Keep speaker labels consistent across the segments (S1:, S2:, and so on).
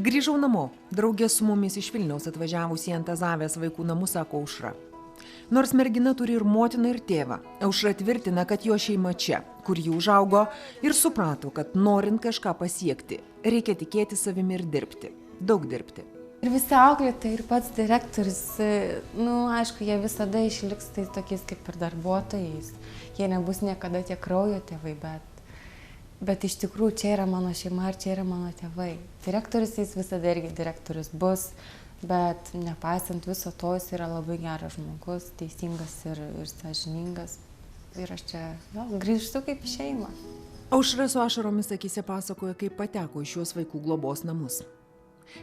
S1: Grįžau namo, draugė su mumis iš Vilniaus atvažiavusi į Antazavės vaikų namus, sako Aušra. Nors mergina turi ir motiną, ir tėvą, Aušra tvirtina, kad jo šeima čia, kur ji užaugo, ir suprato, kad norint kažką pasiekti, reikia tikėti savimi ir dirbti, daug dirbti.
S2: Ir visi auklėtojai, ir pats direktorius, aišku, jie visada išliks tai tokiais kaip ir darbuotojais. Jie nebus niekada tie kraujo tėvai, bet iš tikrųjų čia yra mano šeima ir čia yra mano tėvai. Direktorius jis visada irgi direktorius bus, bet nepaisant viso to jis yra labai geras žmogus, teisingas ir sąžiningas. Ir aš čia grįžtu kaip į šeimą.
S1: Aušra su ašaromis akyse pasakoja, kaip pateko į šiuos vaikų globos namus.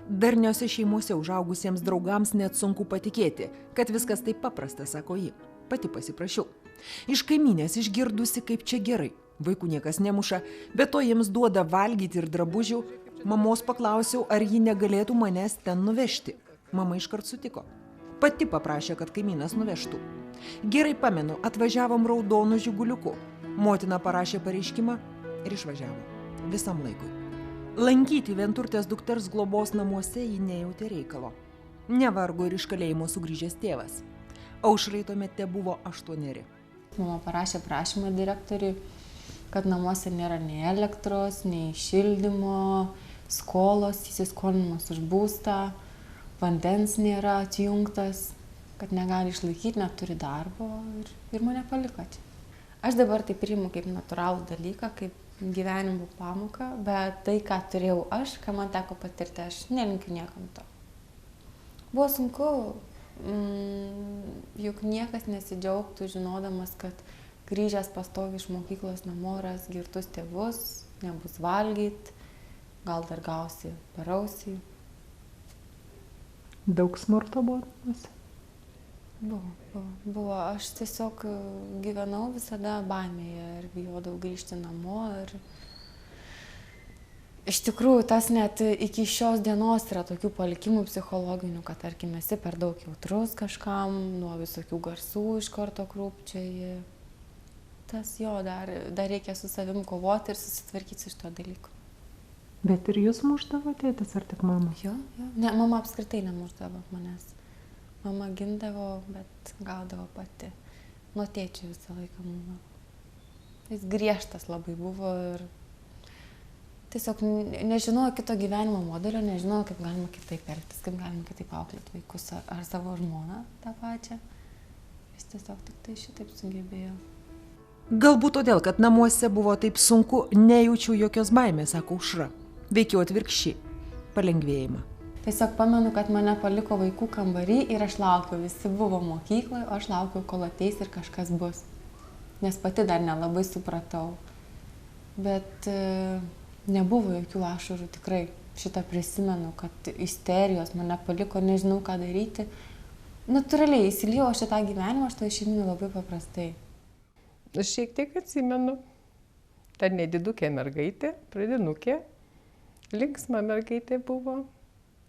S1: Darniose šeimose užaugusiems draugams net sunku patikėti, kad viskas taip paprasta, sako ji. Pati pasiprašiau. Iš kaimynės išgirdusi, kaip čia gerai. Vaikų niekas nemuša, bet to jiems duoda valgyti ir drabužių. Mamos paklausiau, ar ji negalėtų manęs ten nuvežti. Mama iškart sutiko. Pati paprašė, kad kaimynas nuvežtų. Gerai pamenu, atvažiavom raudonu žiguliuku. Motina parašė pareiškimą ir išvažiavo. Visam laikui. Lankyti vienturtės dukters globos namuose ji nejautė reikalo. Nevargo ir iš kalėjimo sugrįžęs tėvas. Aušrai tuomet tebuvo 8.
S2: Mama parašė prašymą direktoriui, kad namuose nėra nei elektros, nei šildymo, skolos, įsiskolinimas už būstą, vandens nėra atjungtas, kad negali išlaikyti, neturi darbo ir mane paliko čia. Aš dabar tai priimu kaip natūralų dalyką, kaip gyvenimo pamoką, bet tai, ką turėjau aš, ką man teko patirti, aš nelinkiu niekam to. Buvo sunku, juk niekas nesidžiaugtų žinodamas, kad grįžęs pastovi iš mokyklos namo ras girtus tėvus, nebus valgyt, gal dar gausi per ausį.
S1: Daug smurto buvo namuose?
S2: Buvo. Aš tiesiog gyvenau visada baimėje ir bijodavau grįžti namo. Ir iš tikrųjų, tas net iki šios dienos yra tokių palikimų psichologinių, kad, tarkim, esi per daug jautrus kažkam, nuo visokių garsų iš karto krūpčioji. Tas dar reikia su savim kovoti ir susitvarkyti su šito dalyku.
S1: Bet ir jūs mušdavo tėtis ar tik mama?
S2: Jo. Ne, mama apskritai nemušdavo manęs. Mama gindavo, bet gaudavo pati. Nuo tėčio visą laiką mūdavo. Jis griežtas labai buvo ir tiesiog nežinojo kito gyvenimo modelio, nežinojo, kaip galima kitaip elgtis, kaip galima kitaip auklėti vaikus ar savo žmoną tą pačią. Jis tiesiog tik tai šitaip sugebėjo.
S1: Galbūt todėl, kad namuose buvo taip sunku, nejaučiau jokios baimės, sako Aušra. Veikiau atvirkščiai. Palengvėjimą.
S2: Tiesiog pamenu, kad mane paliko vaikų kambarį ir aš laukiau. Visi buvo mokykloje, o aš laukiau, kol ateis ir kažkas bus. Nes pati dar nelabai supratau. Bet nebuvo jokių ašarų, tikrai. Šitą prisimenu, kad isterijos mane paliko, nežinau ką daryti. Natūraliai įsiliejau aš į tą gyvenimą, aš to išeinu labai paprastai.
S3: Aš šiek tiek atsimenu. Ta nedidukė mergaitė, pradinukė. Linksma mergaitė buvo.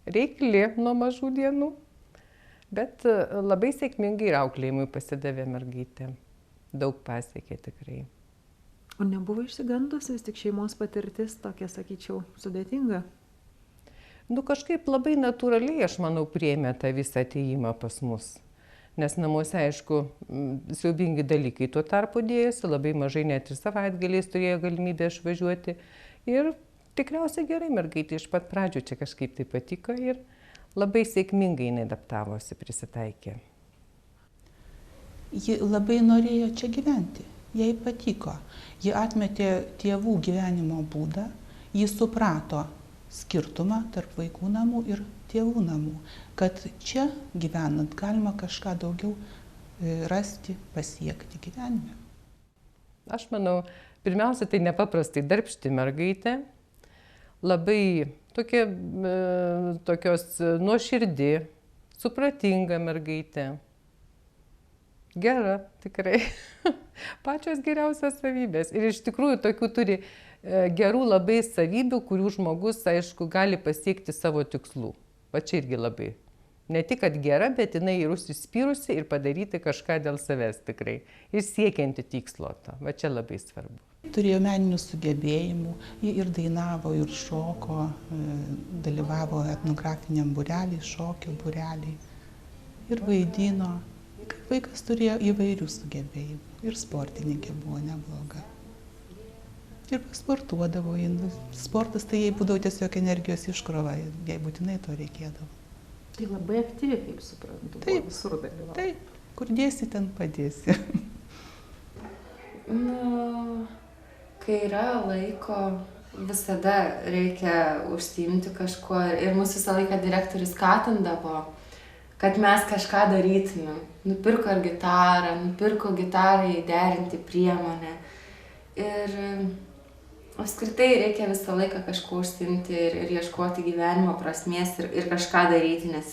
S3: Reikli nuo mažų dienų, bet labai sėkmingai ir auklėjimui pasidavė mergaitė. Daug pasiekė tikrai.
S1: O nebuvo išsigandus, vis tik šeimos patirtis tokia, sakyčiau, sudėtinga?
S3: Kažkaip labai natūraliai, aš manau, priėmė tą visą atėjimą pas mus. Nes namuose, aišku, siaubingi dalykai tuo tarpu dėjosi, labai mažai net ir savaitgaliais turėjo galimybę išvažiuoti. Ir tikriausiai gerai mergaitė iš pat pradžių čia kažkaip tai patiko ir labai sėkmingai jinai adaptavosi, prisitaikė.
S4: Ji labai norėjo čia gyventi, jai patiko. Ji atmetė tėvų gyvenimo būdą, ji suprato skirtumą tarp vaikų namų ir tėvų namų, kad čia gyvenant galima kažką daugiau rasti, pasiekti gyvenime.
S3: Aš manau, pirmiausia, tai nepaprastai darbšti mergaitė. Labai tokios nuoširdi, supratinga mergaitė. Gera, tikrai. Pačios geriausios savybės. Ir iš tikrųjų tokių turi gerų labai savybių, kurių žmogus, aišku, gali pasiekti savo tikslų. Va čia irgi labai. Ne tik, kad gera, bet jinai ir užsispyrusi ir padaryti kažką dėl savęs tikrai. Ir siekianti tikslo to. Va čia labai svarbu.
S4: Turėjo meninių sugebėjimų, ji ir dainavo, ir šoko, dalyvavo etnografiniam būreliai, šokio būreliai ir vaidino. Kaip vaikas turėjo įvairių sugebėjimų ir sportininkė buvo nebloga. Ir pasportuodavo, sportas tai jai būdavo tiesiog energijos iškrova, jai būtinai to reikėdavo.
S1: Tai labai aktyvi, kaip suprantu,
S4: Taip,
S1: visur dalyvavo.
S4: Taip, kur dėsi, ten padėsi.
S2: Nu, kai yra laiko, visada reikia užsiimti kažkuo ir mūsų visą laiką direktorius skatindavo, kad mes kažką darytumėm. Nupirko ir gitarą, nupirko gitarai derinti priemonę. Ir apskritai reikia visą laiką kažkuo užsiimti ir ieškoti gyvenimo prasmės ir kažką daryti, nes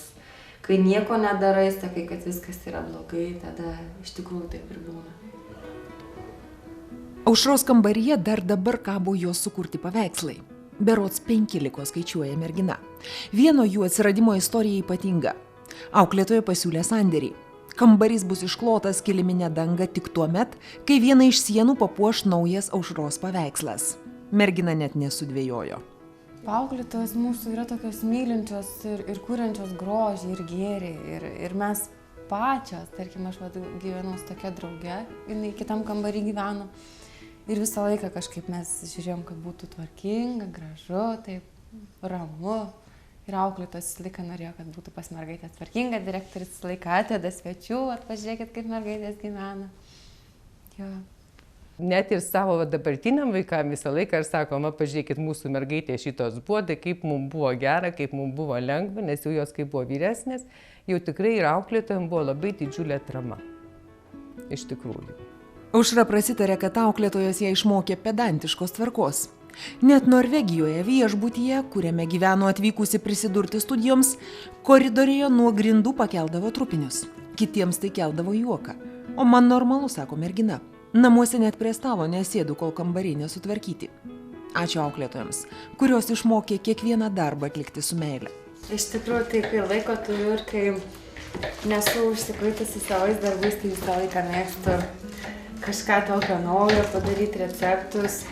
S2: kai nieko nedarai, sakai, kad viskas yra blogai, tada iš tikrųjų taip ir būna.
S1: Aušros kambaryje dar dabar kabo jos sukurti paveikslai. Berods 5 liko, skaičiuoja mergina. Vieno jų atsiradimo istorija ypatinga. Auklėtoja pasiūlė sandėrį. Kambarys bus išklotas kiliminė danga tik tuo met, kai vieną iš sienų papuoš naujas Aušros paveikslas. Mergina net nesudvėjojo.
S2: Auklėtojos mūsų yra tokios mylinčios ir kuriančios grožį ir gėrį. Ir mes pačios, tarkim, aš gyvenau su tokia drauge, jinai kitam kambarį gyveno. Ir visą laiką kažkaip mes žiūrėjom, kad būtų tvarkinga, gražu, taip ramu. Ir auklėtojos visą laiką norėjo, kad būtų pas mergaitės tvarkinga, direktorius visą laiką atveda svečių, pažiūrėkit, kaip mergaitės gyvena. Jo.
S3: Net ir savo dabartiniam vaikam visą laiką ir sakoma, pažiūrėkit, mūsų mergaitė šitos buvo, tai kaip mums buvo gera, kaip mums buvo lengva, nes jau jos kaip buvo vyresnės, jau tikrai ir auklėtojams buvo labai didžiulė atrama. Iš tikrųjų.
S1: Aušra prasitarė, kad auklėtojos ją išmokė pedantiškos tvarkos. Net Norvegijoje viešbutyje, kuriame gyveno atvykusi prisidurti studijoms, koridoriuje nuo grindų pakeldavo trupinius. Kitiems tai keldavo juoką. O man normalu, sako mergina. Namuose net prie stalo nesėdu, kol kambariai nesutvarkyti. Ačiū auklėtojams, kurios išmokė kiekvieną darbą atlikti su meile.
S2: Iš tikrųjų, tai kai laiko turiu ir kai nesu užsikritusi savais darbais, tai visą laiką mėgstu kažką tokio naujo padaryti, receptus.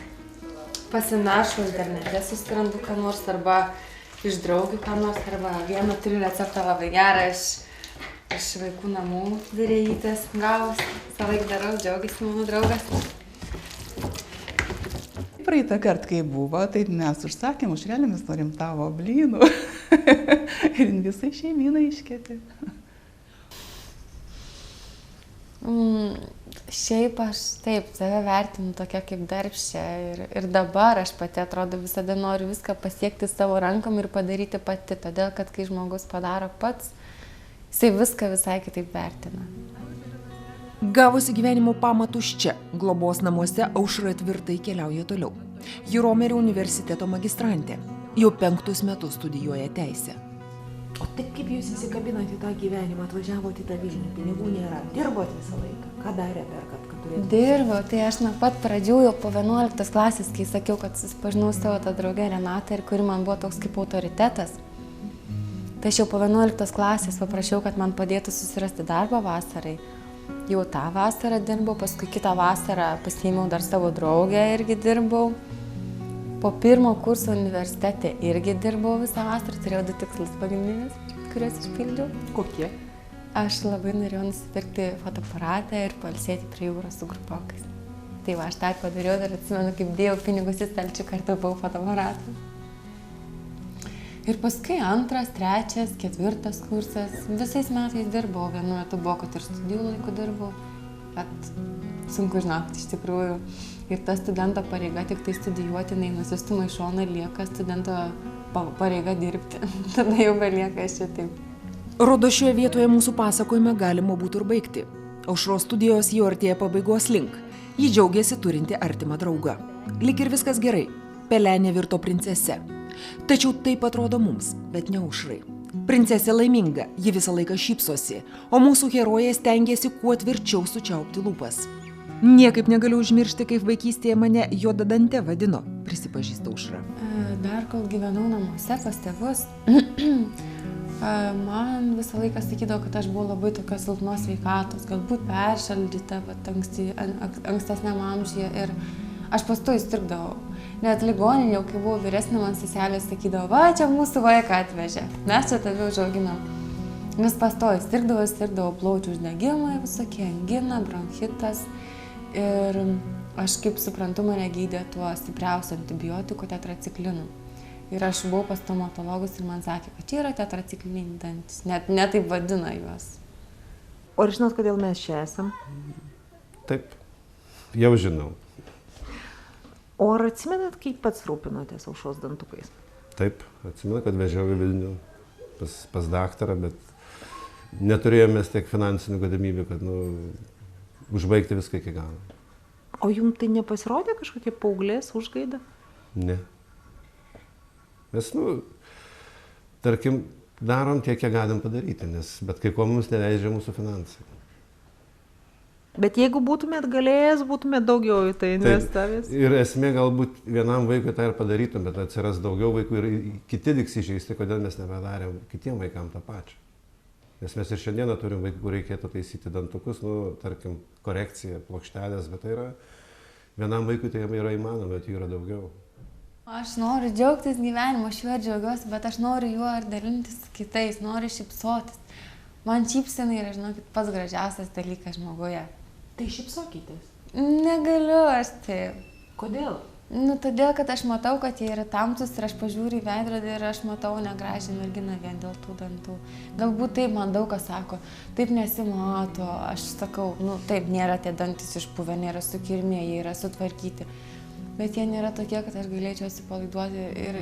S2: Pasinašu internete, susirandu ką nors arba iš draugių ką nors, arba vieną turiu receptą labai gerą iš vaikų namų virėjytės gavus. Visą laiką darau, džiaugiasi mano draugas.
S4: Praeitą kartą, kai buvo, tai mes užsakėm, Aušrelė, mes norim tavo blynų. Ir visai šeimyną iškepė.
S2: Šiaip aš taip, save vertinu tokia kaip darbščia ir dabar aš pati atrodo visada noriu viską pasiekti savo rankom ir padaryti pati, todėl kad kai žmogus padaro pats, jisai viską visai kitaip vertina.
S1: Gavusi gyvenimo pamatus čia, globos namuose, Aušra tvirtai keliauja toliau. Ji Romerio universiteto magistrantė. Jau 5 metus studijuoja teisę. O taip kaip jūs įsikabinat į tą gyvenimą, atvažiavote į tą Vilnių, pinigų nėra, dirbot visą laiką, ką darėte, kad turėtumėte?
S2: Dirbau, tai aš nuo pat pradžių jau po 11 klasės, kai sakiau, kad susipažinau savo tą draugę Renatą ir kuri man buvo toks kaip autoritetas. Tai aš jau po 11 klasės paprašiau, kad man padėtų susirasti darbą vasarai. Jau tą vasarą dirbau, paskui kitą vasarą pasiėmiau dar savo draugę irgi dirbau. Po 1 kurso universitete irgi dirbau visą vasarą, turėjau 2 tikslus pagrindinius, kuriuos išpildžiau.
S1: Kokie?
S2: Aš labai norėjau nusipirkti fotoaparatą ir pailsėti prie jūros su grupiokais. Tai va, aš tą padariau ir atsimenu, kaip dėjau pinigus į stalčiuką ir taupau fotoaparatą. Ir paskui 2, 3, 4 kursas, visais metais dirbau, vienu metu buvo, kad ir studijų laiku dirbau, bet sunku žinokti iš tikrųjų. Ir ta studento pareiga tik tai studijuoti, nusistuma į šoną ir lieka studento pareiga dirbti. Tada jau belieka šitaip.
S1: Rodo, šioje vietoje mūsų pasakojime galima būtų ir baigti. Aušros studijos jau artėja pabaigos link. Ji džiaugiasi turinti artimą draugą. Lyg ir viskas gerai. Pelenė virto princese. Tačiau taip atrodo mums, bet ne Aušrai. Princesė laiminga, ji visą laiką šypsosi, o mūsų herojė stengiasi kuo tvirčiau sučiaupti lūpas. Niekaip negaliu užmiršti, kaip vaikystėje mane juodadante vadino, prisipažįsta Aušra.
S2: Dar kol gyvenau namuose pas tėvus, man visą laiką sakydavo, kad aš buvau labai tokios silpnos sveikatos, galbūt peršaldyta ankstesniam amžiuje. Ir Aš pastoviai sirgdavau. Net ligoninė, jau kai buvau vyresnė, man seselė sakydavo, va, čia mūsų vaiką atvežė, mes čia tave užauginam. Nes pastoviai sirgdavau plaučių uždegimai, visokie angina, bronchitas. Ir aš, kaip suprantu, mane gydė tuo stipriausiu antibiotiku tetraciklinu. Ir aš buvau pas stomatologus ir man sakė, kad čia yra tetracikliniai dantis, net taip vadina juos.
S1: O ar žinot, kodėl mes čia esam?
S5: Taip, jau žinau.
S1: O ar atsimenat, kaip pats rūpinotės Aušros dantukais?
S5: Taip, atsimenu, kad vežiau į Vilnių pas daktarą, bet neturėjome tiek finansinių galimybių, kad užbaigti viską iki galo.
S1: O jums tai nepasirodė kažkokia paauglės užgaida?
S5: Ne. Mes, tarkim, darom tiek, kiek galim padaryti, bet kai ko mums neleidžia mūsų finansai.
S1: Bet jeigu būtumėt galėjęs, būtumėt daugiau į tai investavęs.
S5: Taip, ir esmė galbūt vienam vaikui tai ir padarytum, bet atsiras daugiau vaikų ir kiti liks įžeisti, kodėl mes nepadarėm kitiem vaikam tą pačią. Nes mes ir šiandieną turim vaikų, kur reikėtų taisyti dantukus, tarkim, korekcija, plokštelės, bet tai yra, vienam vaikui tai yra įmanoma, bet jų yra daugiau.
S2: Aš noriu džiaugtis gyvenimu, aš juo džiaugiuosi, bet aš noriu juo ir dalintis su kitais, noriu šypsotis. Man šypsena yra, žinokit, pats gražiausias dalykas žmoguje.
S1: Tai šypsokitės.
S2: Negaliu aš taip.
S1: Kodėl?
S2: Todėl, kad aš matau, kad jie yra tamsus ir aš pažiūriu į veidrodį ir aš matau negražią merginą vien dėl tų dantų. Galbūt taip man daug kas sako, taip nesimato, aš sakau, taip, nėra tie dantis išpuvę, nėra sukirmė, jie yra sutvarkyti. Bet jie nėra tokie, kad aš galėčiau atsipalaiduoti ir,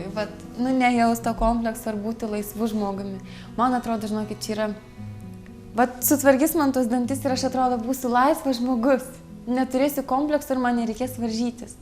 S2: nejausto komplekso ar būti laisvu žmogumi. Man atrodo, žinokit, čia yra, sutvarkys man tos dantis ir aš atrodo būsiu laisvas žmogus. Neturėsiu komplekso ir man nereikės varžytis.